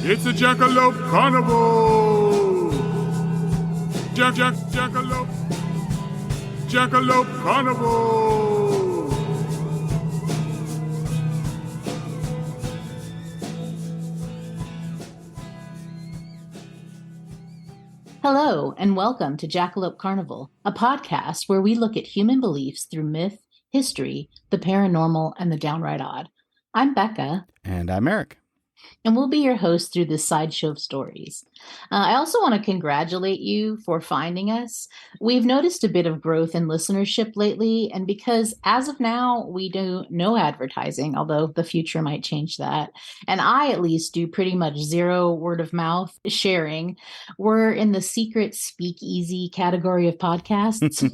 It's a Jackalope Carnival! Jackalope Carnival! Hello, and welcome to Jackalope Carnival, a podcast where we look at human beliefs through myth, history, the paranormal, and the downright odd. I'm Bekah. And I'm Eric. And we'll be your host through this sideshow of stories. I also want to congratulate you for finding us. We've noticed a bit of growth in listenership lately, and because as of now, we do no advertising, although the future might change that. And I at least do pretty much zero word of mouth sharing. We're in the secret speakeasy category of podcasts.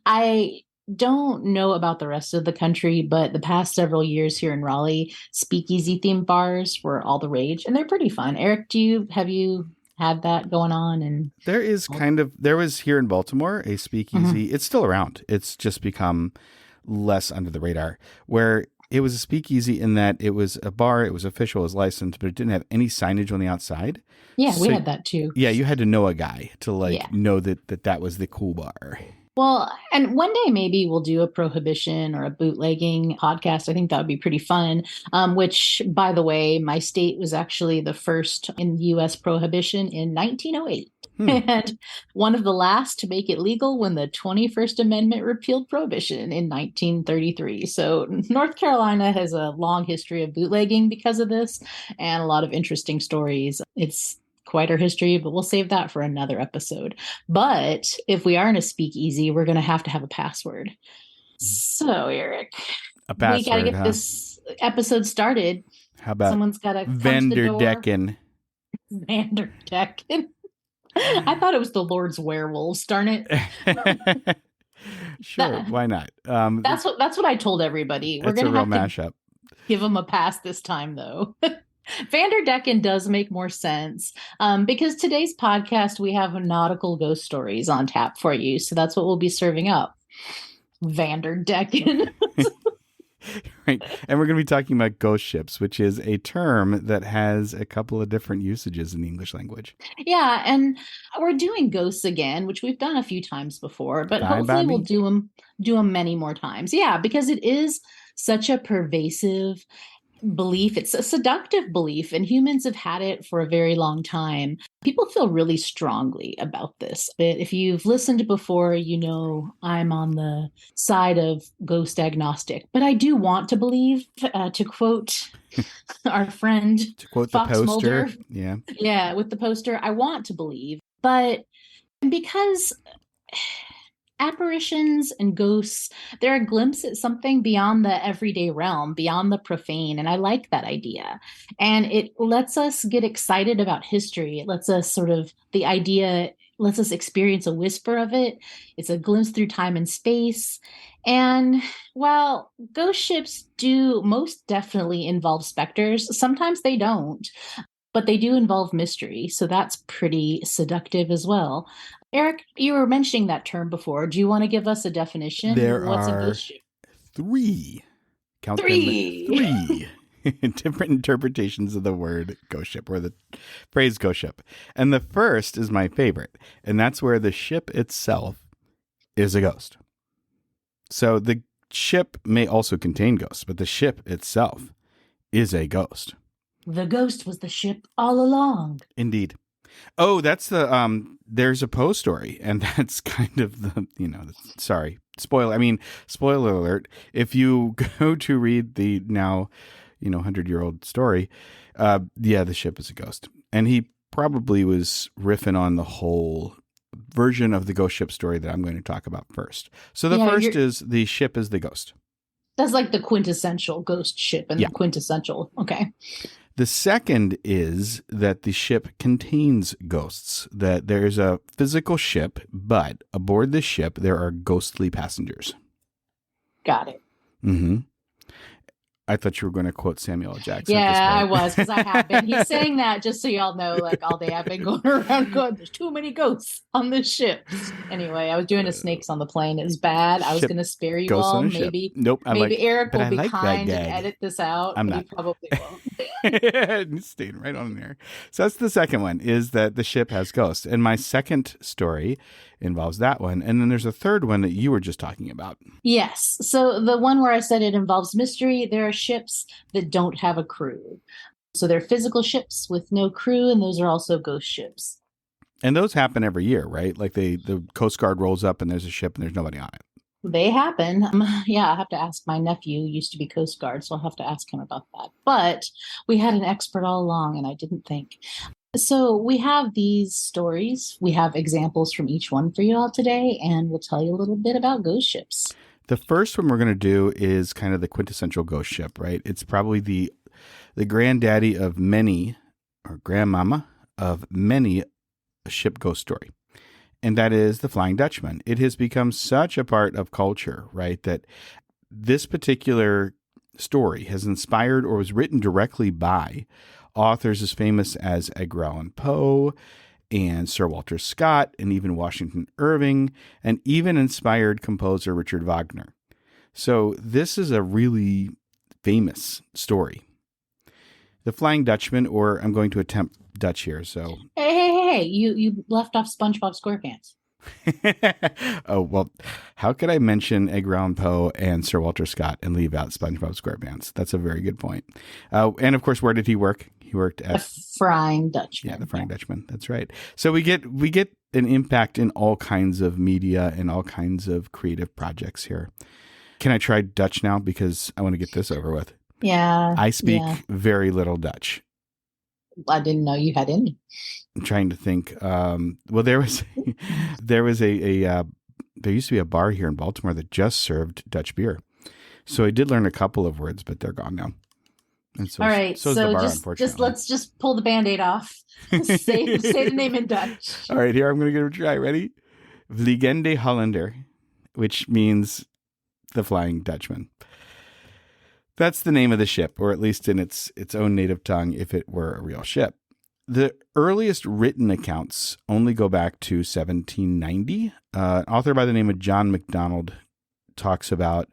I don't know about the rest of the country, but the past several years here in Raleigh, speakeasy themed bars were all the rage, and they're pretty fun. Eric, have you had that going on? And there was here in Baltimore a speakeasy. Mm-hmm. It's still around. It's just become less under the radar, where it was a speakeasy in that it was a bar, it was official, it was licensed, but it didn't have any signage on the outside. Yeah, we had that too. Yeah, you had to know a guy to know that was the cool bar. Well, and one day maybe we'll do a prohibition or a bootlegging podcast. I think that would be pretty fun, which, by the way, my state was actually the first in U.S. prohibition in 1908. And one of the last to make it legal when the 21st Amendment repealed prohibition in 1933. So North Carolina has a long history of bootlegging because of this and a lot of interesting stories. It's quite our history, but we'll save that for another episode. But if we are in a speakeasy, we're going to have a password. So, Eric, a password, we got to get this episode started. How about someone's got to Vanderdecken? Vanderdecken. I thought it was the Lord's Werewolves. Darn it. Sure, why not? That's what I told everybody. We're going to have mashup. Give them a pass this time, though. Vanderdecken does make more sense because today's podcast, we have nautical ghost stories on tap for you. So that's what we'll be serving up. Vanderdecken. Right. And we're going to be talking about ghost ships, which is a term that has a couple of different usages in the English language. Yeah. And we're doing ghosts again, which we've done a few times before, but hopefully we'll do them many more times. Yeah, because it is such a pervasive belief. It's a seductive belief, and humans have had it for a very long time. People feel really strongly about this. But if you've listened before, you know I'm on the side of ghost agnostic. But I do want to believe, to quote our friend, to quote Fox the poster. Mulder, Yeah, with the poster, I want to believe. But because apparitions and ghosts, they're a glimpse at something beyond the everyday realm, beyond the profane. And I like that idea. And it lets us get excited about history. It lets us lets us experience a whisper of it. It's a glimpse through time and space. And while ghost ships do most definitely involve specters, sometimes they don't. But they do involve mystery. So that's pretty seductive as well. Eric, you were mentioning that term before. Do you want to give us a definition? What's a ghost ship? Three different interpretations of the word ghost ship, or the phrase ghost ship. And the first is my favorite, and that's where the ship itself is a ghost. So the ship may also contain ghosts, but the ship itself is a ghost. The ghost was the ship all along. Indeed. Oh, that's there's a Poe story, and that's kind of spoiler alert. If you go to read the now, 100-year-old story, the ship is a ghost. And he probably was riffing on the whole version of the ghost ship story that I'm going to talk about first. So the first is the ship is the ghost. That's like the quintessential ghost ship and the quintessential. Okay. The second is that the ship contains ghosts, that there's a physical ship, but aboard the ship, there are ghostly passengers. Got it. Mm-hmm. I thought you were going to quote Samuel L. Jackson. at this Yeah, I point. was, because I have been. He's saying that just so y'all know, like all day I've been going around going, there's too many ghosts on this ship. Anyway, I was doing a snakes on the plane. It was bad. I was Ship going to spare you Ghosts all. on a ship. Maybe Nope. maybe Eric but will I be like that kind and gag. edit this out. I'm but not. He probably won't. It's staying right on there. So that's the second one, is that the ship has ghosts. And my second story involves that one. And then there's a third one that you were just talking about. Yes. So the one where I said it involves mystery, there are ships that don't have a crew. So they're physical ships with no crew, and those are also ghost ships. And those happen every year, right? Like the Coast Guard rolls up and there's a ship and there's nobody on it. They happen. Yeah, I have to ask my nephew, used to be Coast Guard, so I'll have to ask him about that. But we had an expert all along, and I didn't think. So we have these stories. We have examples from each one for you all today, and we'll tell you a little bit about ghost ships. The first one we're going to do is kind of the quintessential ghost ship, right? It's probably the granddaddy of many, or grandmama of many, a ship ghost story. And that is the Flying Dutchman. It has become such a part of culture, right? That this particular story has inspired or was written directly by authors as famous as Edgar Allan Poe and Sir Walter Scott and even Washington Irving, and even inspired composer Richard Wagner. So this is a really famous story. The Flying Dutchman, or I'm going to attempt Dutch here, so... Hey, you left off SpongeBob SquarePants. Oh, well, how could I mention Edgar Allan Poe and Sir Walter Scott and leave out SpongeBob SquarePants? That's a very good point. And of course, where did he work? He worked at... The Flying Dutchman. Yeah, the Flying Dutchman. That's right. So we get an impact in all kinds of media and all kinds of creative projects here. Can I try Dutch now? Because I want to get this over with. Yeah. I speak very little Dutch. I didn't know you had any. I'm trying to think. Well, there used to be a bar here in Baltimore that just served Dutch beer. So I did learn a couple of words, but they're gone now. And so, all right. so So the bar, just let's pull the Band-Aid off. say the name in Dutch. All right, here I'm going to give it a try. Ready? Vliegende Hollander, which means the Flying Dutchman. That's the name of the ship, or at least in its own native tongue, if it were a real ship. The earliest written accounts only go back to 1790. An author by the name of John MacDonald talks about,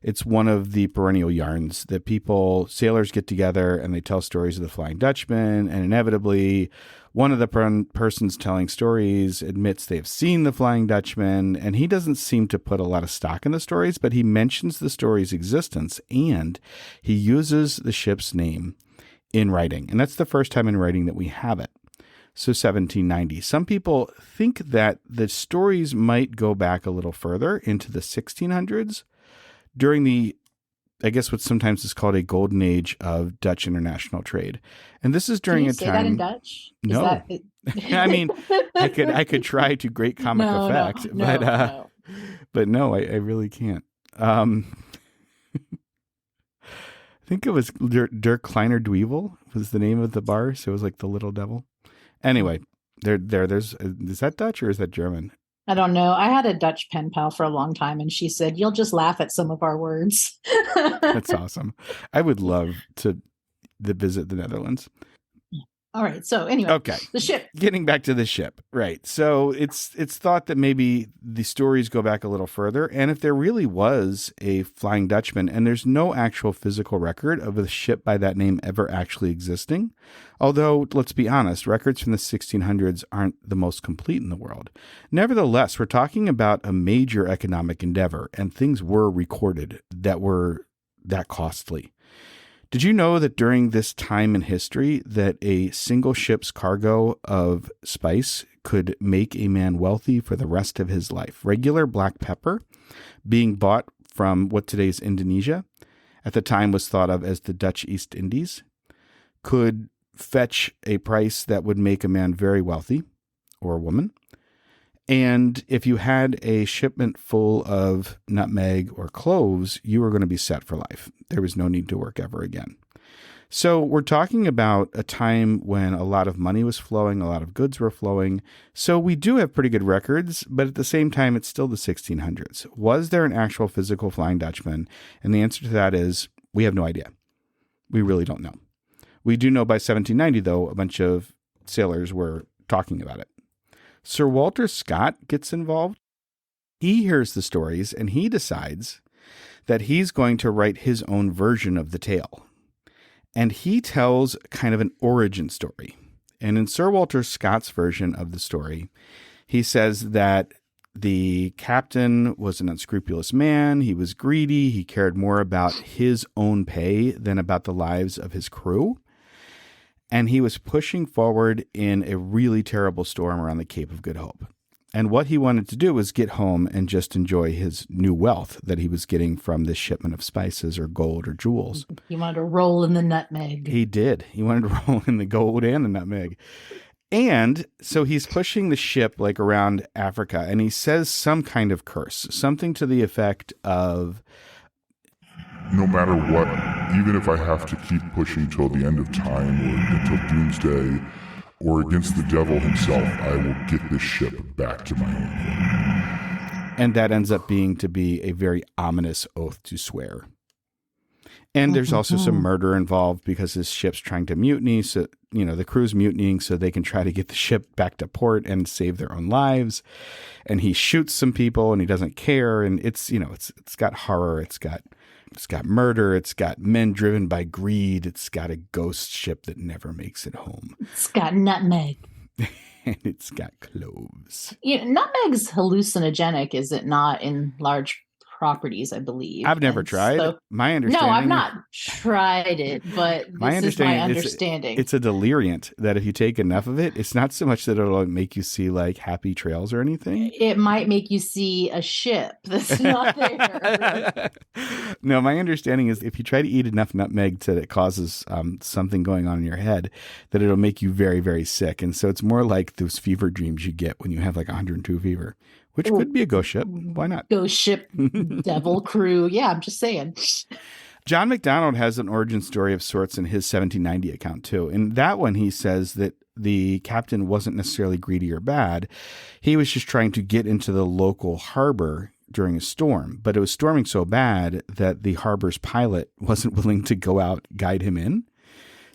it's one of the perennial yarns that sailors get together and they tell stories of the Flying Dutchman, and inevitably one of the persons telling stories admits they've seen the Flying Dutchman, and he doesn't seem to put a lot of stock in the stories, but he mentions the story's existence and he uses the ship's name in writing. And that's the first time in writing that we have it. So 1790. Some people think that the stories might go back a little further into the 1600s during the, I guess what sometimes is called a golden age of Dutch international trade. And this is during Can you a say time. that in Dutch? No. I mean, I could try to great comic effect, but no, I really can't. I think it was Der Kleiner Dweevil was the name of the bar. So it was like the little devil. Anyway, there's, is that Dutch or is that German? I don't know. I had a Dutch pen pal for a long time, and she said, "You'll just laugh at some of our words." That's awesome. I would love to visit the Netherlands. All right. So anyway, okay. The ship. Getting back to the ship, right? So it's thought that maybe the stories go back a little further, and if there really was a Flying Dutchman, and there's no actual physical record of a ship by that name ever actually existing, although let's be honest, records from the 1600s aren't the most complete in the world. Nevertheless, we're talking about a major economic endeavor, and things were recorded that were that costly. Did you know that during this time in history that a single ship's cargo of spice could make a man wealthy for the rest of his life? Regular black pepper, being bought from what today is Indonesia, at the time was thought of as the Dutch East Indies, could fetch a price that would make a man very wealthy, or a woman. And if you had a shipment full of nutmeg or cloves, you were going to be set for life. There was no need to work ever again. So we're talking about a time when a lot of money was flowing, a lot of goods were flowing. So we do have pretty good records, but at the same time, it's still the 1600s. Was there an actual physical Flying Dutchman? And the answer to that is We have no idea. We really don't know. We do know by 1790, though, a bunch of sailors were talking about it. Sir Walter Scott gets involved. He hears the stories and he decides that he's going to write his own version of the tale. And he tells kind of an origin story. And in Sir Walter Scott's version of the story, he says that the captain was an unscrupulous man. He was greedy. He cared more about his own pay than about the lives of his crew. And he was pushing forward in a really terrible storm around the Cape of Good Hope. And what he wanted to do was get home and just enjoy his new wealth that he was getting from this shipment of spices or gold or jewels. He wanted to roll in the nutmeg. He did. He wanted to roll in the gold and the nutmeg. And so he's pushing the ship like around Africa, and he says some kind of curse, something to the effect of, No matter what, even if I have to keep pushing till the end of time or until doomsday or against the devil himself, I will get this ship back to my home. and that ends up being to be a very ominous oath to swear. And there's also some murder involved because his ship's trying to mutiny. So, the crew's mutinying so they can try to get the ship back to port and save their own lives. And he shoots some people and he doesn't care. And it's got horror. It's got murder. It's got men driven by greed. It's got a ghost ship that never makes it home. It's got nutmeg. And it's got cloves. Nutmeg's hallucinogenic, is it not, in large properties, I believe. I've never tried. My understanding. No, I've not tried it, but this is my understanding. It's a deliriant that if you take enough of it, it's not so much that it'll make you see like happy trails or anything. It might make you see a ship that's not there. No, my understanding is if you try to eat enough nutmeg that it causes something going on in your head, that it'll make you very, very sick. And so it's more like those fever dreams you get when you have like 102 fever. Which could be a ghost ship. Why not? Ghost ship, devil crew. Yeah, I'm just saying. John MacDonald has an origin story of sorts in his 1790 account, too. In that one, he says that the captain wasn't necessarily greedy or bad. He was just trying to get into the local harbor during a storm. But it was storming so bad that the harbor's pilot wasn't willing to go out, guide him in.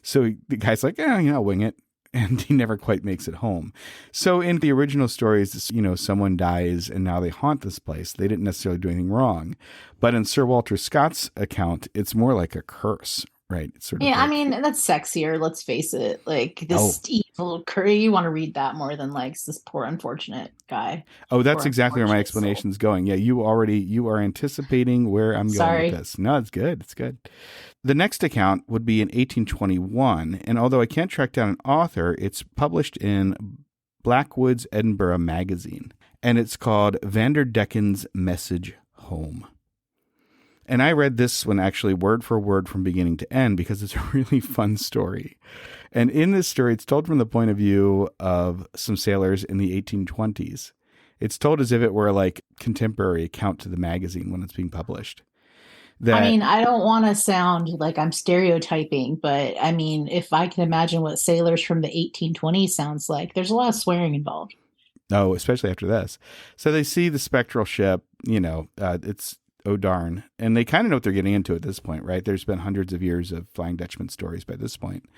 So the guy's like, I'll wing it. And he never quite makes it home. So in the original stories, someone dies and now they haunt this place. They didn't necessarily do anything wrong. But in Sir Walter Scott's account, it's more like a curse, right? It's sort of I mean, that's sexier, let's face it. Like this evil curry, you want to read that more than like this poor unfortunate guy. Oh, that's exactly where my explanation's going. Yeah, you are anticipating where I'm going with this. No, it's good. It's good. The next account would be in 1821, and although I can't track down an author, it's published in Blackwood's Edinburgh Magazine, and it's called Vanderdecken's Message Home. And I read this one actually word for word from beginning to end because it's a really fun story. And in this story, it's told from the point of view of some sailors in the 1820s. It's told as if it were like contemporary account to the magazine when it's being published. I don't want to sound like I'm stereotyping, but I mean, if I can imagine what sailors from the 1820s sounds like, there's a lot of swearing involved. Oh, especially after this. So they see the spectral ship, it's oh darn. And they kind of know what they're getting into at this point, right? There's been hundreds of years of Flying Dutchman stories by this point.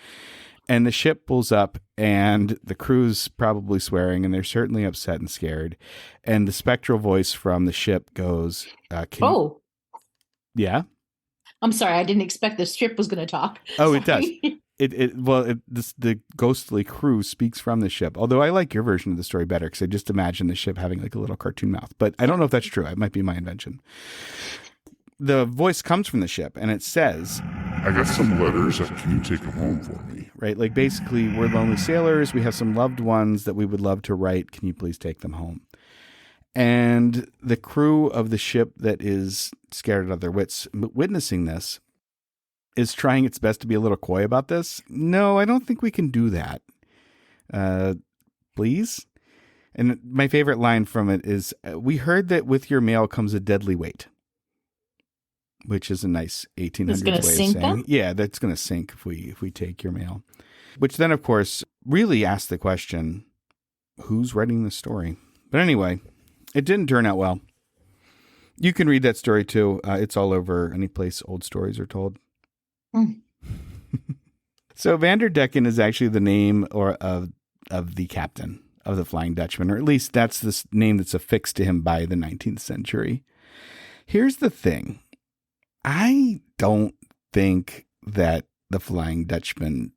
And the ship pulls up and the crew's probably swearing and they're certainly upset and scared. And the spectral voice from the ship goes, Yeah. I'm sorry. I didn't expect the ship was going to talk. Oh, it does. The ghostly crew speaks from the ship. Although I like your version of the story better because I just imagine the ship having like a little cartoon mouth. But I don't know if that's true. It might be my invention. The voice comes from the ship and it says, I got some letters. Can you take them home for me? Right? Like basically, we're lonely sailors. We have some loved ones that we would love to write. Can you please take them home? And the crew of the ship that is scared out of their wits witnessing this is trying its best to be a little coy about this. No, I don't think we can do that. Please? And my favorite line from it is, we heard that with your mail comes a deadly weight. Which is a nice 1800s way of saying. Them? Yeah, that's going to sink if we take your mail. Which then, of course, really asks the question, who's writing the story? But anyway, it didn't turn out well. You can read that story too. It's all over any place old stories are told. Mm. So Vanderdecken is actually the name of the captain of the Flying Dutchman, or at least that's the name that's affixed to him by the 19th century. Here's the thing. I don't think that the Flying Dutchman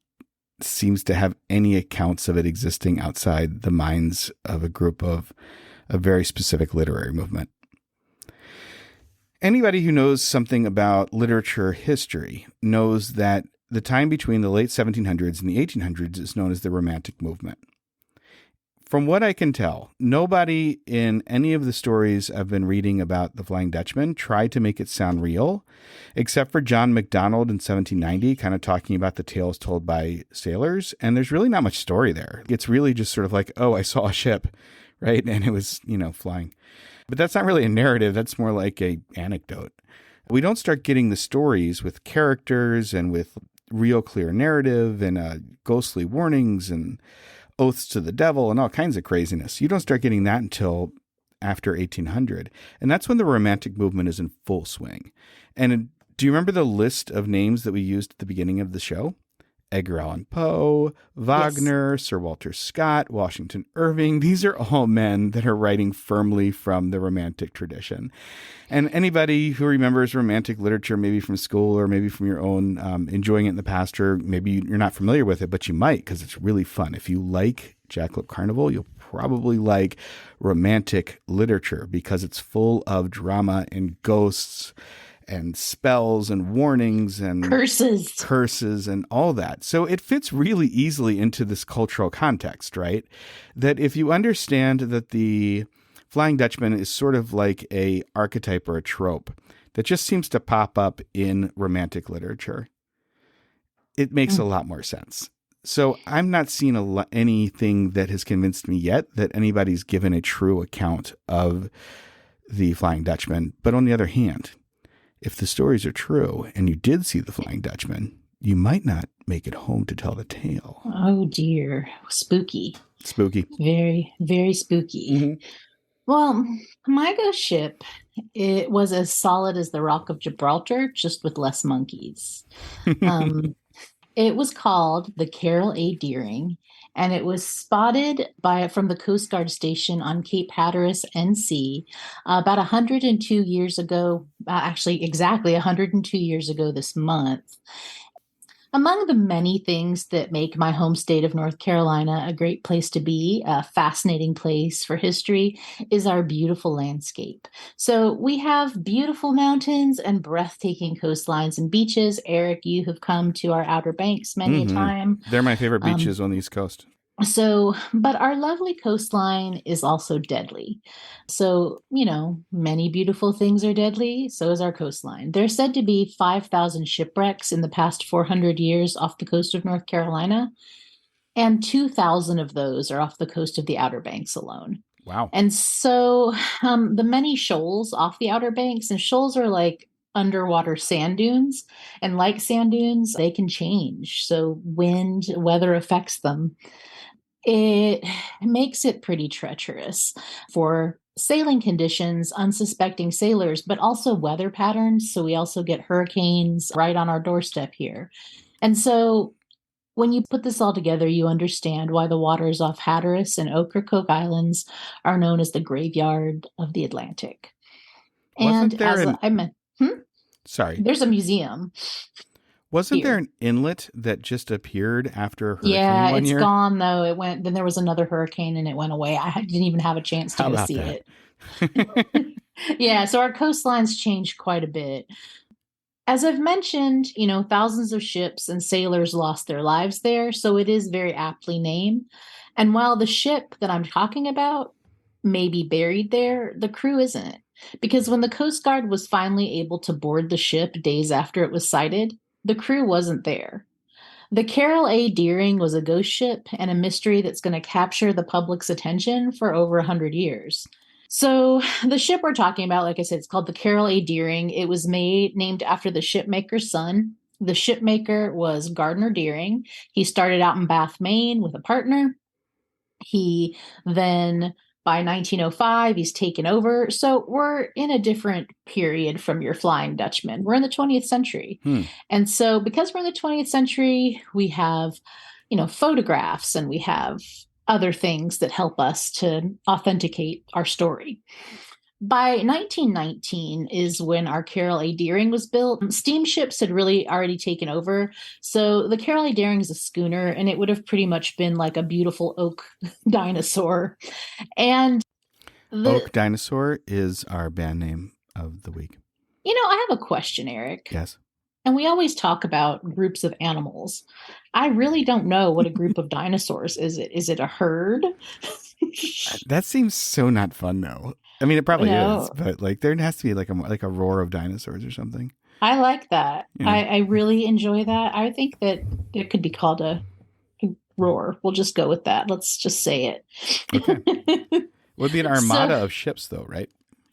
seems to have any accounts of it existing outside the minds of a group of a very specific literary movement. Anybody who knows something about literature history knows that the time between the late 1700s and the 1800s is known as the Romantic movement. From what I can tell, nobody in any of the stories I've been reading about the Flying Dutchman tried to make it sound real, except for John MacDonald in 1790, kind of talking about the tales told by sailors. And there's really not much story there. It's really just sort of like, oh, I saw a ship, right? And it was, flying. But that's not really a narrative. That's more like a anecdote. We don't start getting the stories with characters and with real clear narrative and ghostly warnings and oaths to the devil and all kinds of craziness. You don't start getting that until after 1800. And that's when the Romantic movement is in full swing. And do you remember the list of names that we used at the beginning of the show? Edgar Allan Poe, Wagner, yes. Sir Walter Scott, Washington Irving. These are all men that are writing firmly from the Romantic tradition. And anybody who remembers Romantic literature, maybe from school or maybe from your own enjoying it in the past, or maybe you're not familiar with it, but you might because it's really fun. If you like Jackalope Carnival, you'll probably like Romantic literature because it's full of drama and ghosts and spells and warnings and curses and all that. So it fits really easily into this cultural context, right? That if you understand that the Flying Dutchman is sort of like a archetype or a trope that just seems to pop up in Romantic literature, it makes a lot more sense. So I'm not seeing anything that has convinced me yet that anybody's given a true account of the Flying Dutchman. But on the other hand, if the stories are true and you did see the Flying Dutchman, you might not make it home to tell the tale. Oh, dear. Spooky. Spooky. Very, very spooky. Mm-hmm. Well, my ghost ship, it was as solid as the Rock of Gibraltar, just with less monkeys. It was called the Carroll A. Deering, and it was spotted from the Coast Guard station on Cape Hatteras, NC, about 102 years ago, actually exactly 102 years ago this month. Among the many things that make my home state of North Carolina a great place to be, a fascinating place for history, is our beautiful landscape. So we have beautiful mountains and breathtaking coastlines and beaches. Eric, you have come to our Outer Banks many a time. They're my favorite beaches on the East Coast. But our lovely coastline is also deadly. So, many beautiful things are deadly. So is our coastline. There's said to be 5,000 shipwrecks in the past 400 years off the coast of North Carolina. And 2,000 of those are off the coast of the Outer Banks alone. Wow. And so the many shoals off the Outer Banks, and shoals are like underwater sand dunes. And like sand dunes, they can change. So wind, weather affects them. It makes it pretty treacherous for sailing conditions, unsuspecting sailors, but also weather patterns. So we also get hurricanes right on our doorstep here. And so when you put this all together, you understand why the waters off Hatteras and Ocracoke Islands are known as the graveyard of the Atlantic. Sorry. There's a museum. Wasn't there an inlet that just appeared after a hurricane one year? Yeah, it's gone, though. Then there was another hurricane and it went away. I didn't even have a chance to go see it. Yeah, so our coastlines changed quite a bit. As I've mentioned, thousands of ships and sailors lost their lives there, so it is very aptly named. And while the ship that I'm talking about may be buried there, the crew isn't. Because when the Coast Guard was finally able to board the ship days after it was sighted, the crew wasn't there. The Carroll A. Deering was a ghost ship and a mystery that's going to capture the public's attention for over 100 years. So the ship we're talking about, like I said, it's called the Carroll A. Deering. It was named after the shipmaker's son. The shipmaker was Gardner Deering. He started out in Bath, Maine with a partner. He then, By 1905, he's taken over. So we're in a different period from your Flying Dutchman. We're in the 20th century. And so because we're in the 20th century, we have, photographs and we have other things that help us to authenticate our story. By 1919 is when our Carroll A. Deering was built. Steamships had really already taken over. So the Carroll A. Deering is a schooner, and it would have pretty much been like a beautiful oak dinosaur. And Oak Dinosaur is our band name of the week. I have a question, Eric. Yes. And we always talk about groups of animals. I really don't know what a group of dinosaurs is. Is it a herd? That seems so not fun, though. I mean, it probably is, but like there has to be like a roar of dinosaurs or something. I like that. Yeah. I really enjoy that. I think that it could be called a roar. We'll just go with that. Let's just say it. Okay. It would be an armada of ships, though, right?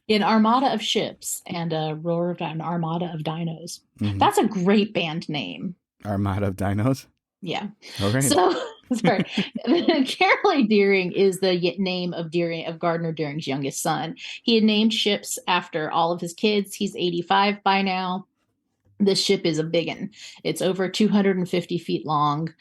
An armada of ships and a roar of an armada of dinos. Mm-hmm. That's a great band name. Armada of dinos? Yeah. All right. So, sorry. Carroll A. Deering is the name of Gardner Deering's youngest son. He had named ships after all of his kids. He's 85 by now. This ship is a big one. It's over 250 feet long,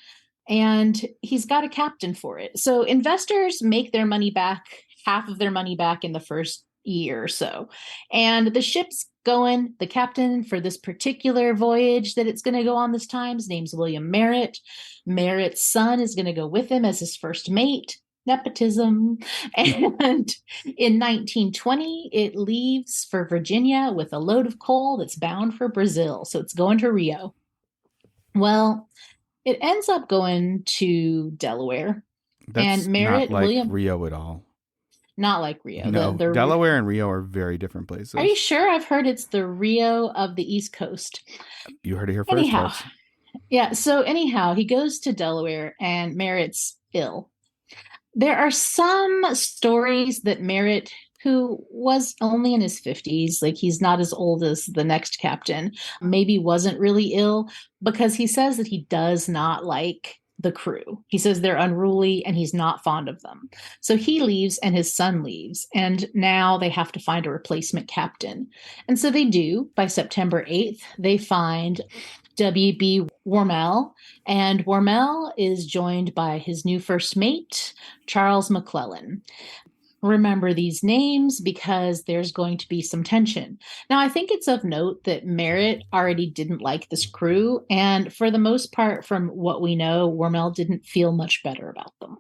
and he's got a captain for it. So investors make their money back, half of their money back in the first year or so. And the ship's going, the captain for this particular voyage that it's going to go on this time, his name's William Merritt. Merritt's son is going to go with him as his first mate. Nepotism. And in 1920, it leaves for Virginia with a load of coal that's bound for Brazil. So it's going to Rio. Well, it ends up going to Delaware. That's and Merritt, not like Rio at all. Not like Rio. No, Delaware and Rio are very different places. Are you sure? I've heard it's the Rio of the East Coast. You heard it here first, folks. Yeah. So anyhow, he goes to Delaware and Merritt's ill. There are some stories that Merritt, who was only in his 50s, like he's not as old as the next captain, maybe wasn't really ill, because he says that he does not like the crew. He says they're unruly and he's not fond of them. So he leaves and his son leaves. And now they have to find a replacement captain. And so they do. By September 8th, they find W.B. Wormel. And Wormel is joined by his new first mate, Charles McClellan. Remember these names because there's going to be some tension. Now, I think it's of note that Merritt already didn't like this crew, and for the most part, from what we know, Wormel didn't feel much better about them.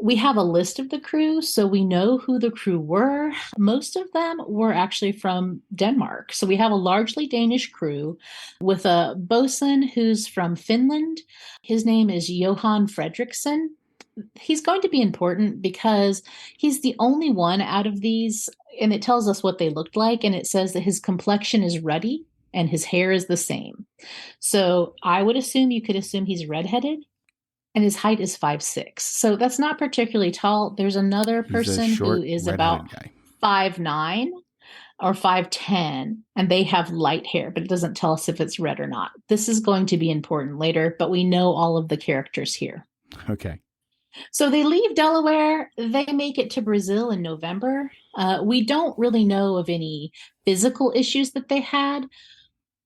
We have a list of the crew, so we know who the crew were. Most of them were actually from Denmark. So we have a largely Danish crew with a bosun who's from Finland. His name is Johan Fredriksson. He's going to be important because he's the only one out of these, and it tells us what they looked like, and it says that his complexion is ruddy and his hair is the same. So I would assume you could assume he's redheaded, and his height is 5'6". So that's not particularly tall. There's another person who is about 5'9" or 5'10", and they have light hair, but it doesn't tell us if it's red or not. This is going to be important later, but we know all of the characters here. Okay. So they leave Delaware. They make it to Brazil in November. We don't really know of any physical issues that they had,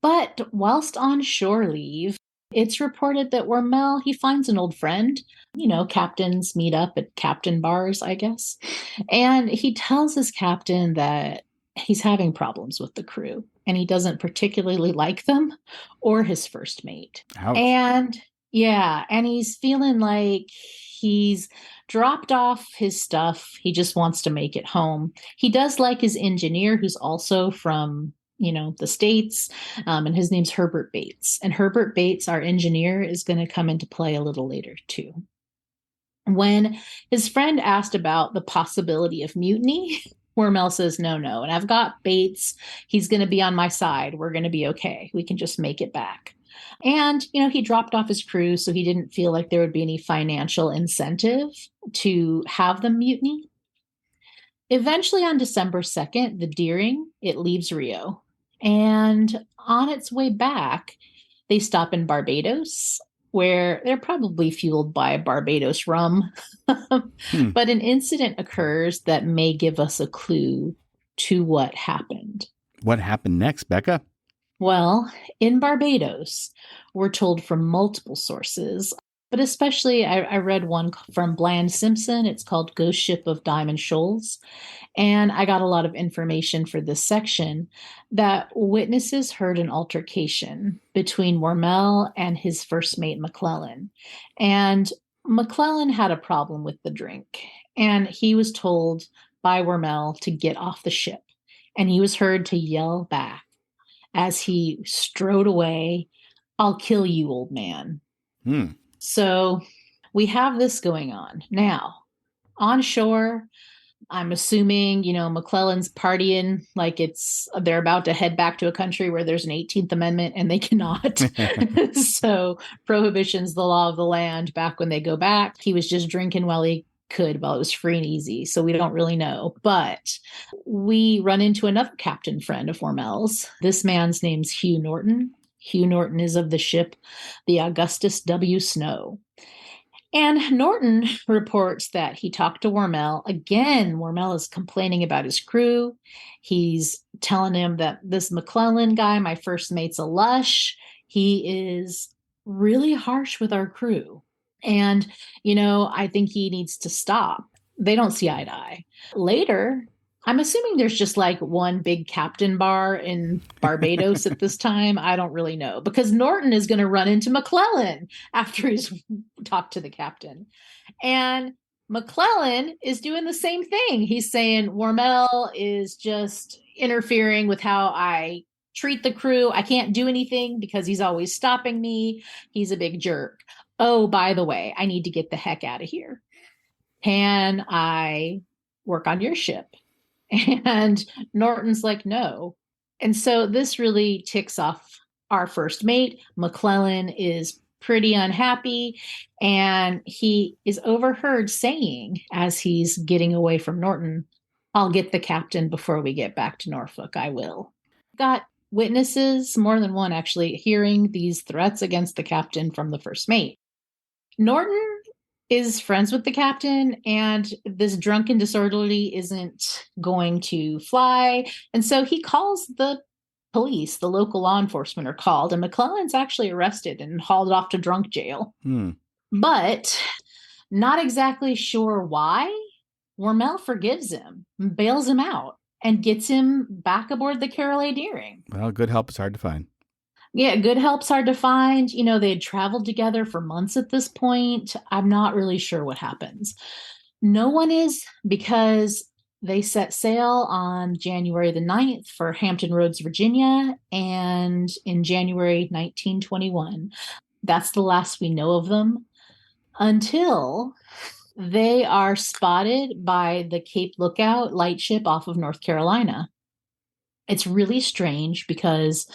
but whilst on shore leave, it's reported that Wormel, he finds an old friend. You know, captains meet up at captain bars, I guess. And he tells his captain that he's having problems with the crew, and he doesn't particularly like them or his first mate. Ouch. And he's feeling like he's dropped off his stuff. He just wants to make it home. He does like his engineer, who's also from, the States, and his name's Herbert Bates. And Herbert Bates, our engineer, is going to come into play a little later, too. When his friend asked about the possibility of mutiny, Wormel says, no. And I've got Bates. He's going to be on my side. We're going to be okay. We can just make it back. And, he dropped off his crew, so he didn't feel like there would be any financial incentive to have them mutiny. Eventually, on December 2nd, the Deering, it leaves Rio. And on its way back, they stop in Barbados. where they're probably fueled by Barbados rum. But an incident occurs that may give us a clue to what happened. What happened next, Bekah? Well, in Barbados, we're told from multiple sources, but especially I read one from Bland Simpson. It's called Ghost Ship of Diamond Shoals. And I got a lot of information for this section that witnesses heard an altercation between Wormel and his first mate, McClellan. And McClellan had a problem with the drink, and he was told by Wormel to get off the ship. And he was heard to yell back as he strode away, "I'll kill you, old man." So we have this going on. Now, on shore, I'm assuming, McClellan's partying like they're about to head back to a country where there's an 18th Amendment and they cannot. So prohibition's the law of the land back when they go back. He was just drinking while he could, while it was free and easy. So we don't really know. But we run into another captain friend of Wormel's. This man's name's Hugh Norton. Hugh Norton is of the ship, the Augustus W. Snow. And Norton reports that he talked to Wormel. Again, Wormel is complaining about his crew. He's telling him that this McClellan guy, my first mate's a lush. He is really harsh with our crew. And, I think he needs to stop. They don't see eye to eye. Later, I'm assuming there's just like one big captain bar in Barbados at this time. I don't really know, because Norton is going to run into McClellan after he's talked to the captain. And McClellan is doing the same thing. He's saying Wormel is just interfering with how I treat the crew. I can't do anything because he's always stopping me. He's a big jerk. Oh, by the way, I need to get the heck out of here. Can I work on your ship? And Norton's like, no. And so this really ticks off our first mate. McClellan is pretty unhappy, and he is overheard saying, as he's getting away from Norton, "I'll get the captain before we get back to Norfolk. I will." Got witnesses, more than one actually, hearing these threats against the captain from the first mate. Norton is friends with the captain, and this drunken disorderly isn't going to fly. And so he calls the police. The local law enforcement are called, and McClellan's actually arrested and hauled off to drunk jail. But not exactly sure why. Wormel forgives him, bails him out, and gets him back aboard the Carroll Deering. Well, good help is hard to find. Yeah, good help's hard to find. They had traveled together for months at this point. I'm not really sure what happens. No one is, because they set sail on January the 9th for Hampton Roads, Virginia, and in January 1921. That's the last we know of them until they are spotted by the Cape Lookout lightship off of North Carolina. It's really strange because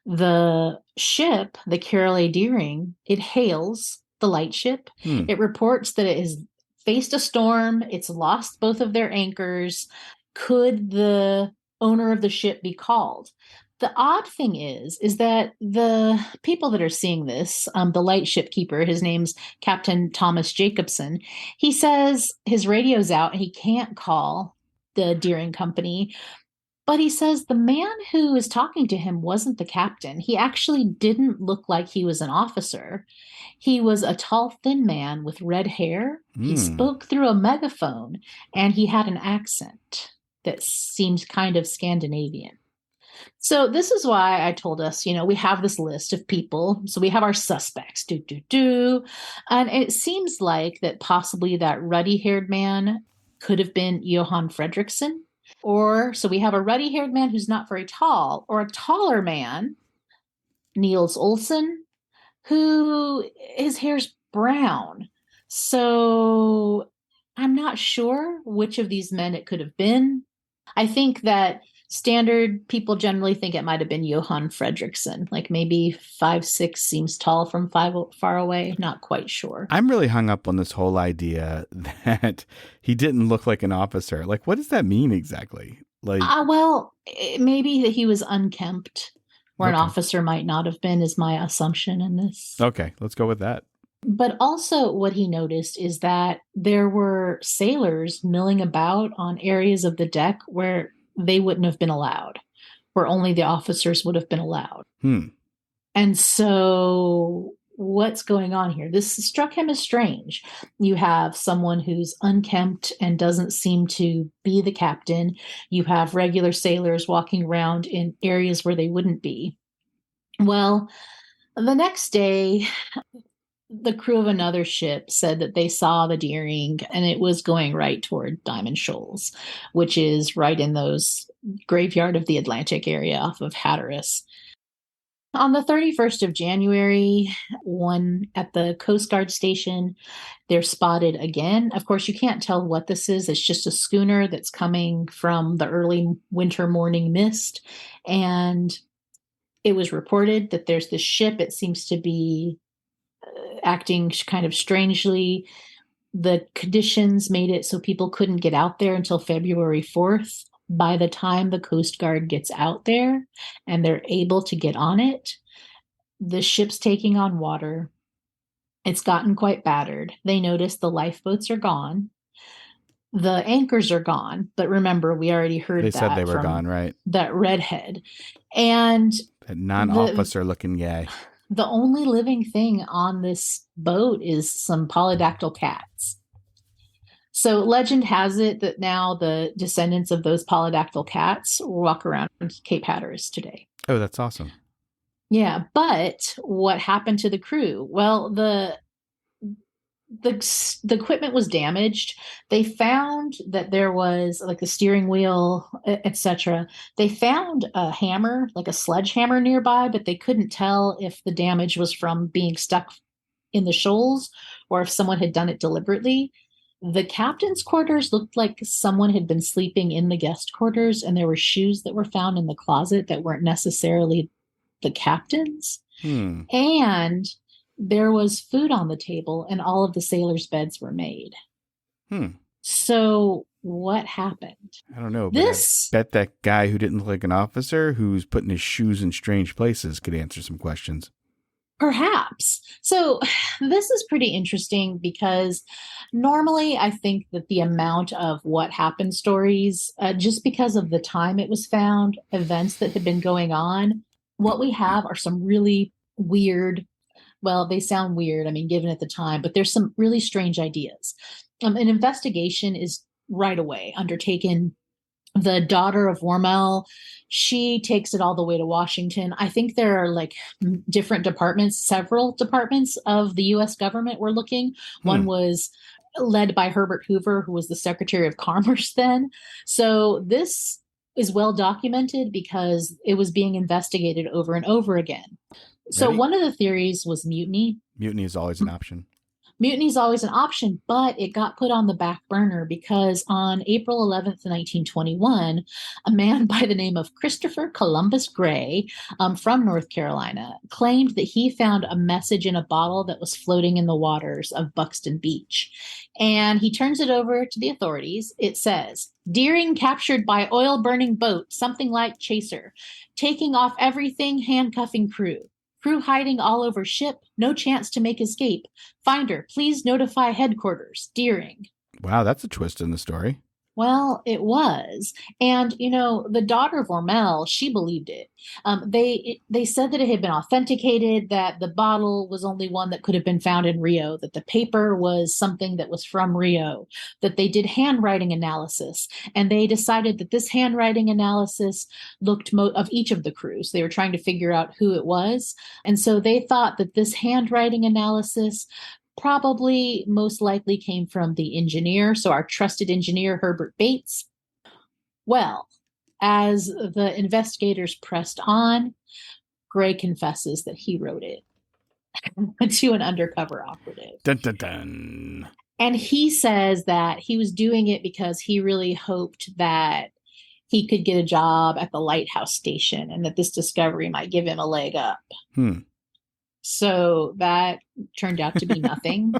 the ship, the Carroll Deering, it hails the lightship. It reports that it has faced a storm. It's lost both of their anchors. Could the owner of the ship be called? The odd thing is that the people that are seeing this, the lightship keeper, his name's Captain Thomas Jacobson, he says his radio's out and he can't call the Deering Company. But he says the man who is talking to him wasn't the captain. He actually didn't look like he was an officer. He was a tall, thin man with red hair. He spoke through a megaphone, and he had an accent that seemed kind of Scandinavian. So this is why I told us, we have this list of people. So we have our suspects, and it seems like that possibly that ruddy-haired man could have been Johann Fredrickson. So we have a ruddy-haired man who's not very tall, or a taller man, Niels Olsen, who his hair's brown. So I'm not sure which of these men it could have been. I think that standard people generally think it might have been Johann Fredrickson, like maybe 5'6" seems tall from far away. Not quite sure. I'm really hung up on this whole idea that he didn't look like an officer. Like, what does that mean exactly? Like, Well, maybe that he was unkempt. where an Okay. officer might not have been, is my assumption in this. Okay, let's go with that. But also, what he noticed is that there were sailors milling about on areas of the deck where they wouldn't have been allowed, where only the officers would have been allowed. And so, what's going on here? This struck him as strange. You have someone who's unkempt and doesn't seem to be the captain. You have regular sailors walking around in areas where they wouldn't be. Well, the next day, the crew of another ship said that they saw the Deering and it was going right toward Diamond Shoals, which is right in those graveyard of the Atlantic area off of Hatteras. On the 31st of January, one at the Coast Guard station, they're spotted again. Of course, you can't tell what this is. It's just a schooner that's coming from the early winter morning mist. And it was reported that there's this ship. It seems to be acting kind of strangely. The conditions made it so people couldn't get out there until February 4th. By the time the Coast Guard gets out there and they're able to get on it, the ship's taking on water. It's gotten quite battered. They notice the lifeboats are gone. The anchors are gone. But remember, we already heard They that said they were from gone, right? that redhead. And That non-officer looking guy. the only living thing on this boat is some polydactyl cats. So legend has it that now the descendants of those polydactyl cats walk around Cape Hatteras today. Oh, that's awesome. Yeah, but what happened to the crew? Well, the equipment was damaged. They found that there was like the steering wheel, etc. They found a hammer, like a sledgehammer nearby, but they couldn't tell if the damage was from being stuck in the shoals or if someone had done it deliberately. The captain's quarters looked like someone had been sleeping in the guest quarters, and there were shoes that were found in the closet that weren't necessarily the captain's. And there was food on the table, and all of the sailors' beds were made. So what happened? I don't know. But I bet that guy who didn't look like an officer, who's putting his shoes in strange places, could answer some questions. Perhaps. So this is pretty interesting because normally I think that the amount of what happened stories, just because of the time it was found, events that had been going on, what we have are some really weird, well, they sound weird, I mean, given at the time, but there's some really strange ideas. An investigation is right away undertaken. The daughter of Wormel, she takes it all the way to Washington. I think there are like different departments, several departments of the U.S. government were looking. One was led by Herbert Hoover, who was the Secretary of Commerce then. So this is well documented because it was being investigated over and over again. So one of the theories was mutiny. Mutiny is always an option. Mutiny is always an option, but it got put on the back burner because on April 11th, 1921, a man by the name of Christopher Columbus Gray from North Carolina claimed that he found a message in a bottle that was floating in the waters of Buxton Beach. And he turns it over to the authorities. It says, "Deering captured by oil-burning boat, something like chaser, taking off everything, handcuffing crew. Crew hiding all over ship, no chance to make escape. Finder, please notify headquarters. Deering." Wow, that's a twist in the story. Well, it was. And, you know, the daughter of Wormel, she believed it. They said that it had been authenticated, that the bottle was only one that could have been found in Rio, that the paper was something that was from Rio, that they did handwriting analysis. And they decided that this handwriting analysis looked of each of the crews. They were trying to figure out who it was. And so they thought that this handwriting analysis probably most likely came from the engineer, so our trusted engineer, Herbert Bates. Well, as the investigators pressed on, Gray confesses that he wrote it to an undercover operative. Dun, dun, dun. And he says that he was doing it because he really hoped that he could get a job at the lighthouse station and that this discovery might give him a leg up. So that turned out to be nothing.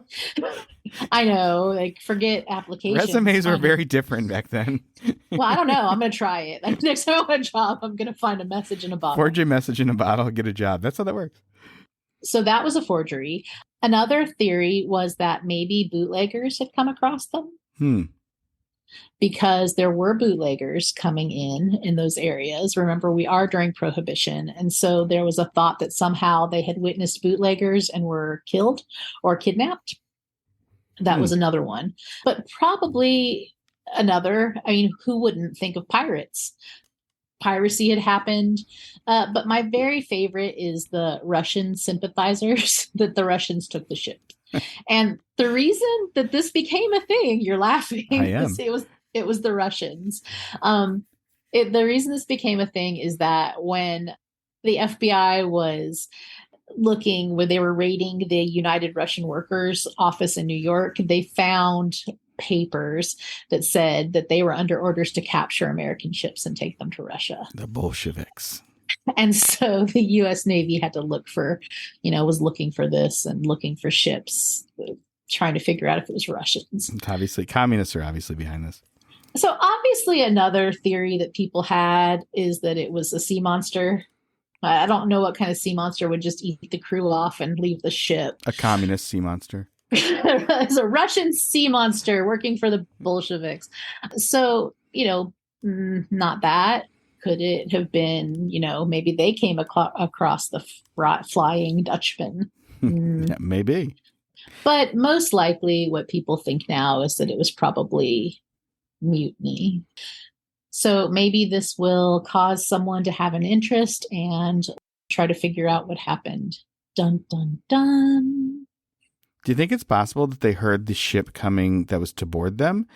I know, like forget applications. Resumes were very different back then. Well, I don't know. I'm going to try it. Like, next time I want a job, I'm going to find a message in a bottle. Forge a message in a bottle, get a job. That's how that works. So that was a forgery. Another theory was that maybe bootleggers had come across them. Because there were bootleggers coming in those areas. Remember, we are during Prohibition. And so there was a thought that somehow they had witnessed bootleggers and were killed or kidnapped. That was another one. But probably another, I mean, who wouldn't think of pirates? Piracy had happened. But my very favorite is the Russian sympathizers, that the Russians took the ship. And the reason that this became a thing, you're laughing. I am. It was the Russians. The reason this became a thing is that when the FBI was looking, where they were raiding the United Russian Workers office in New York, they found papers that said that they were under orders to capture American ships and take them to Russia. The Bolsheviks. And so the U.S. Navy had to look for, was looking for this and looking for ships, trying to figure out if it was Russians. Obviously, communists are obviously behind this. So obviously another theory that people had is that it was a sea monster. I don't know what kind of sea monster would just eat the crew off and leave the ship. A communist sea monster. It's a Russian sea monster working for the Bolsheviks. So, not that. Could it have been, maybe they came across the flying Dutchman? Yeah, maybe. But most likely what people think now is that it was probably mutiny. So maybe this will cause someone to have an interest and try to figure out what happened. Dun, dun, dun. Do you think it's possible that they heard the ship coming that was to board them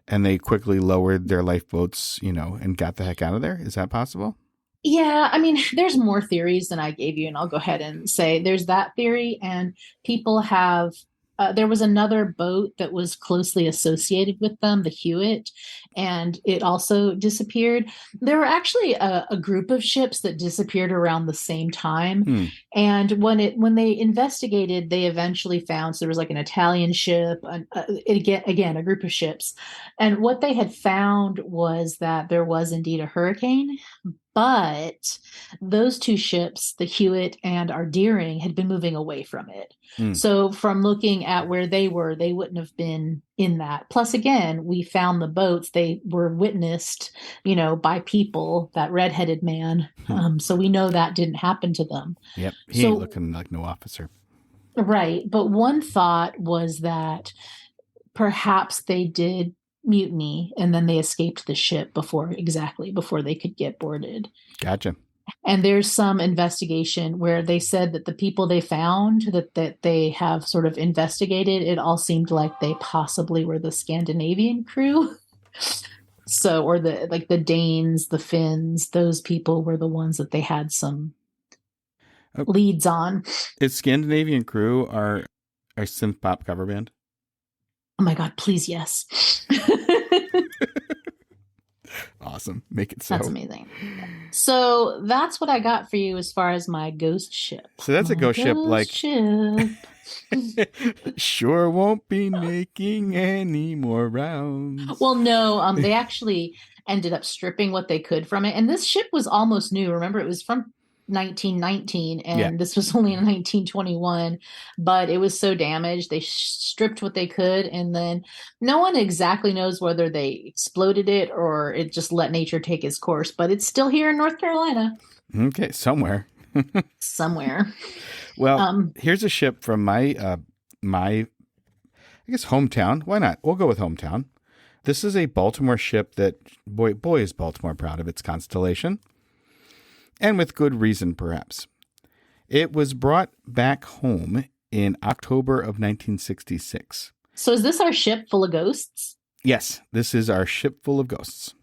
and they quickly lowered their lifeboats, and got the heck out of there? Is that possible? Yeah, I mean, there's more theories than I gave you, and I'll go ahead and say there's that theory, and people have, there was another boat that was closely associated with them, the Hewitt, and it also disappeared. There were actually a group of ships that disappeared around the same time. And when they investigated, they eventually found, so there was like an Italian ship, again, a group of ships. And what they had found was that there was indeed a hurricane, but those two ships, the Hewitt and our Deering, had been moving away from it. So from looking at where they were, they wouldn't have been in that. Plus, again, we found the boats. They were witnessed, by people, that redheaded man. So we know that didn't happen to them. Yep. He ain't looking like no officer. Right. But one thought was that perhaps they did mutiny and then they escaped the ship before they could get boarded. Gotcha. And there's some investigation where they said that the people they found that they have sort of investigated, it all seemed like they possibly were the Scandinavian crew. So, or the Danes, the Finns, those people were the ones that they had some leads on. Is Scandinavian Crew our synth pop cover band? Oh my God, please, yes. Awesome. Make it so. That's amazing. So that's what I got for you as far as my ghost ship. So that's a ghost ship, like ship. Sure won't be making any more rounds. Well, no, they actually ended up stripping what they could from it. And this ship was almost new. Remember, it was from 1919 and This was only in 1921, but it was so damaged they stripped what they could, and then no one exactly knows whether they exploded it or it just let nature take its course, but it's still here in North Carolina. Okay, somewhere. Well, here's a ship from my I guess hometown. Why not? We'll go with hometown. This is a Baltimore ship that boy is Baltimore proud of its constellation. And with good reason, perhaps. It was brought back home in October of 1966. So is this our ship full of ghosts? Yes, this is our ship full of ghosts.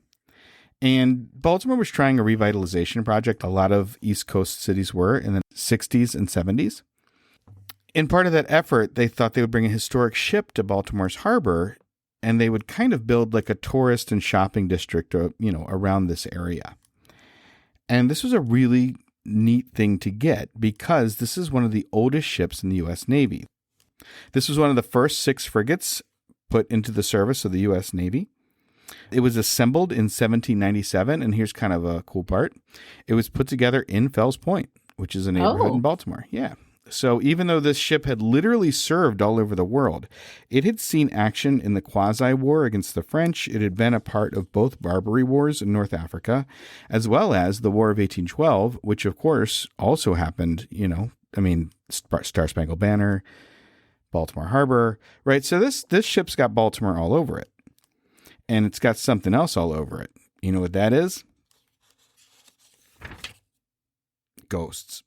And Baltimore was trying a revitalization project. A lot of East Coast cities were in the 60s and 70s. In part of that effort, they thought they would bring a historic ship to Baltimore's harbor, and they would kind of build like a tourist and shopping district, around this area. And this was a really neat thing to get because this is one of the oldest ships in the U.S. Navy. This was one of the first 6 frigates put into the service of the U.S. Navy. It was assembled in 1797, and here's kind of a cool part. It was put together in Fells Point, which is a neighborhood in Baltimore. Yeah. So even though this ship had literally served all over the world, it had seen action in the Quasi-War against the French. It had been a part of both Barbary Wars in North Africa, as well as the War of 1812, which of course also happened, Star Spangled Banner, Baltimore Harbor, right? So this ship's got Baltimore all over it. And it's got something else all over it. You know what that is? Ghosts.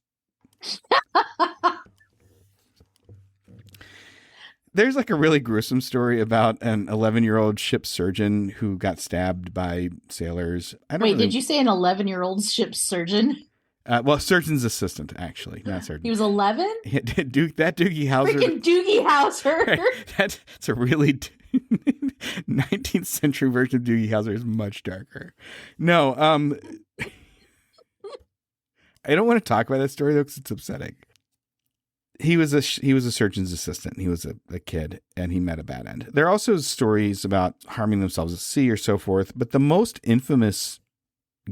There's like a really gruesome story about an 11-year-old ship surgeon who got stabbed by sailors. Did you say an 11-year-old ship surgeon? Surgeon's assistant, actually, not surgeon. He was 11? That Doogie Howser. Freaking Doogie Howser. Right, that's a really 19th century version of Doogie Howser is much darker. No, I don't want to talk about that story though because it's upsetting. He was a surgeon's assistant. He was a kid, and he met a bad end. There are also stories about harming themselves at sea or so forth, but the most infamous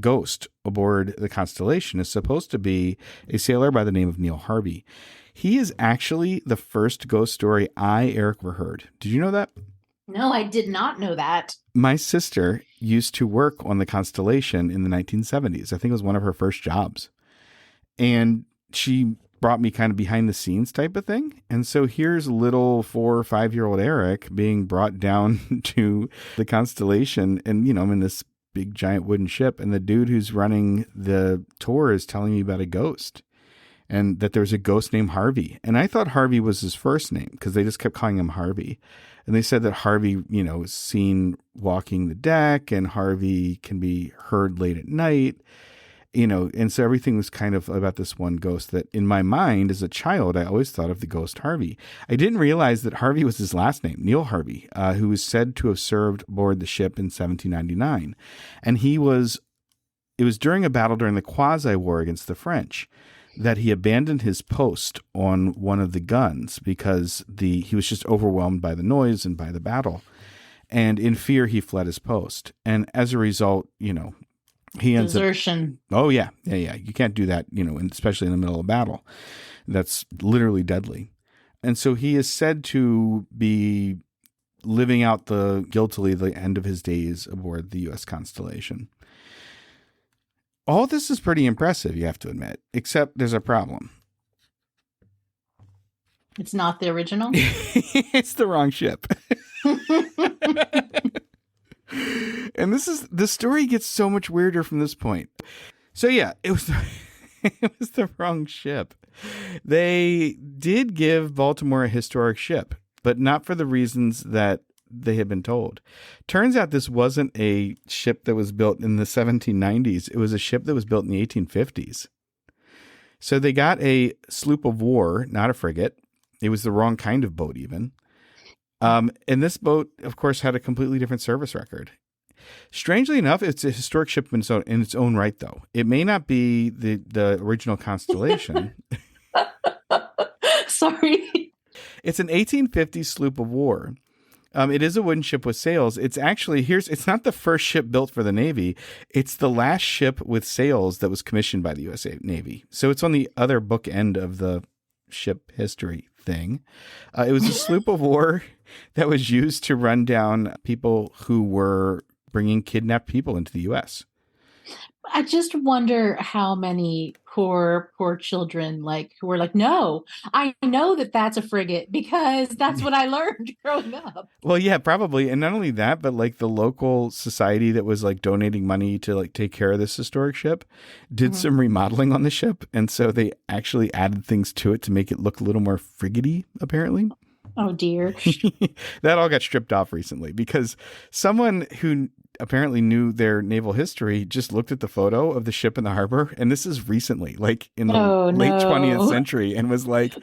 ghost aboard the Constellation is supposed to be a sailor by the name of Neil Harvey. He is actually the first ghost story Eric, ever heard. Did you know that? No, I did not know that. My sister used to work on the Constellation in the 1970s. I think it was one of her first jobs. And she brought me kind of behind the scenes type of thing. And so here's little 4 or 5-year-old Eric being brought down to the Constellation. And, I'm in this big giant wooden ship. And the dude who's running the tour is telling me about a ghost and that there's a ghost named Harvey. And I thought Harvey was his first name because they just kept calling him Harvey. And they said that Harvey, is seen walking the deck and Harvey can be heard late at night. And so everything was kind of about this one ghost that in my mind as a child, I always thought of the ghost Harvey. I didn't realize that Harvey was his last name, Neil Harvey, who was said to have served aboard the ship in 1799. And it was during a battle during the Quasi-War against the French that he abandoned his post on one of the guns because he was just overwhelmed by the noise and by the battle. And in fear, he fled his post. And as a result, he ends Desertion. Oh, yeah. Yeah. You can't do that, especially in the middle of battle. That's literally deadly. And so he is said to be living out guiltily the end of his days aboard the U.S. Constellation. All this is pretty impressive, you have to admit, except there's a problem. It's not the original? It's the wrong ship. And the story gets so much weirder from this point. So yeah, it was the wrong ship. They did give Baltimore a historic ship, but not for the reasons that they had been told. Turns out this wasn't a ship that was built in the 1790s. It was a ship that was built in the 1850s. So they got a sloop of war, not a frigate. It was the wrong kind of boat even. And this boat, of course, had a completely different service record. Strangely enough, it's a historic ship in its own right, though. It may not be the original Constellation. Sorry. It's an 1850 sloop of war. It is a wooden ship with sails. It's actually, it's not the first ship built for the Navy. It's the last ship with sails that was commissioned by the U.S. Navy. So it's on the other bookend of the ship history thing. It was a sloop of war that was used to run down people who were bringing kidnapped people into the U.S. I just wonder how many poor children who were like, no, I know that's a frigate because that's what I learned growing up. Well, yeah, probably. And not only that, but the local society that was donating money to take care of this historic ship did some remodeling on the ship. And so they actually added things to it to make it look a little more frigate-y, apparently. Oh, dear. That all got stripped off recently because someone who apparently knew their naval history just looked at the photo of the ship in the harbor, and this is recently, like in the late 20th century, and was like,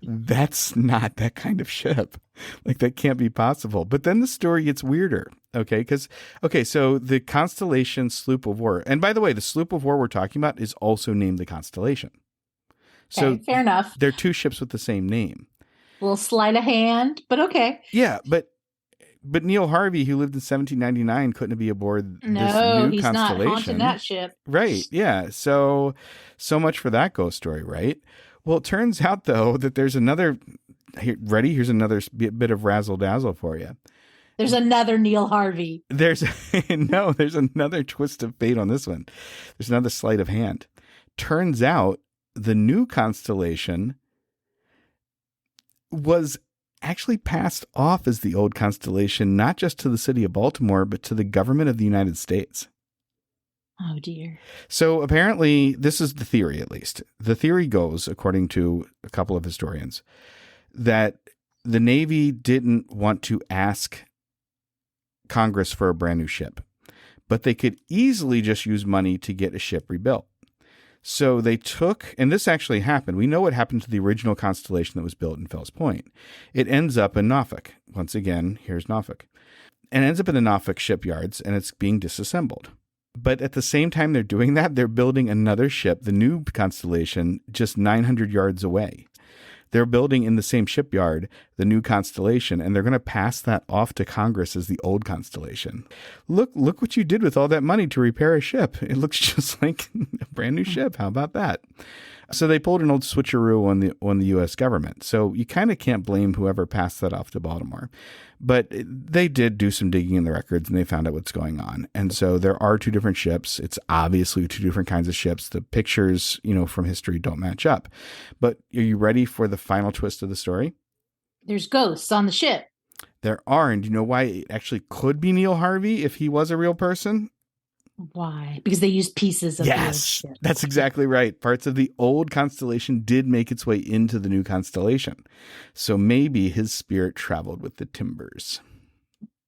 that's not that kind of ship. Like, that can't be possible. But then the story gets weirder, okay? So the Constellation sloop of war, and by the way, the sloop of war we're talking about is also named the Constellation. So okay, fair enough. They're two ships with the same name. Little sleight of hand, but okay. Yeah, but Neil Harvey, who lived in 1799, couldn't be aboard this new Constellation. He's not haunting that ship. Right, yeah. So much for that ghost story, right? Well, it turns out, though, that there's another... Ready? Here's another bit of razzle-dazzle for you. There's another Neil Harvey. There's another twist of fate on this one. There's another sleight of hand. Turns out the new Constellation was actually passed off as the old Constellation, not just to the city of Baltimore, but to the government of the United States. Oh, dear. So apparently, this is the theory, at least. The theory goes, according to a couple of historians, that the Navy didn't want to ask Congress for a brand new ship, but they could easily just use money to get a ship rebuilt. So they took, and this actually happened. We know what happened to the original Constellation that was built in Fells Point. It ends up in Norfolk. Once again, here's Norfolk. And it ends up in the Norfolk shipyards, and it's being disassembled. But at the same time they're doing that, they're building another ship, the new Constellation, just 900 yards away. They're building in the same shipyard the new Constellation, and they're going to pass that off to Congress as the old Constellation. Look what you did with all that money to repair a ship. It looks just like a brand new ship. How about that? So they pulled an old switcheroo on the U.S. government. So you kind of can't blame whoever passed that off to Baltimore. But they did do some digging in the records, and they found out what's going on. And so there are two different ships. It's obviously two different kinds of ships. The pictures, from history don't match up. But are you ready for the final twist of the story? There's ghosts on the ship. There are. And do you know why it actually could be Neil Harvey if he was a real person? Why? Because they used pieces of the old ship. That's exactly right. Parts of the old Constellation did make its way into the new Constellation. So maybe his spirit traveled with the timbers.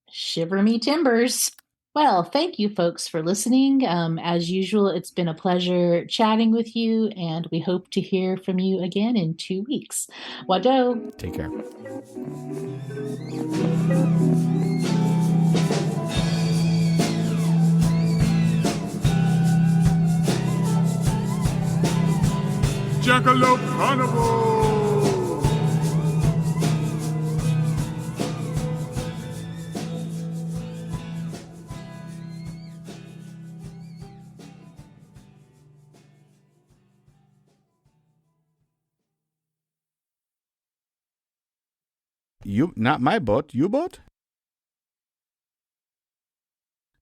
Shiver me timbers. Well, thank you folks for listening. As usual, it's been a pleasure chatting with you, and we hope to hear from you again in 2 weeks. Wado. Take care. Jackalope Carnival! Not my boat, U-boat?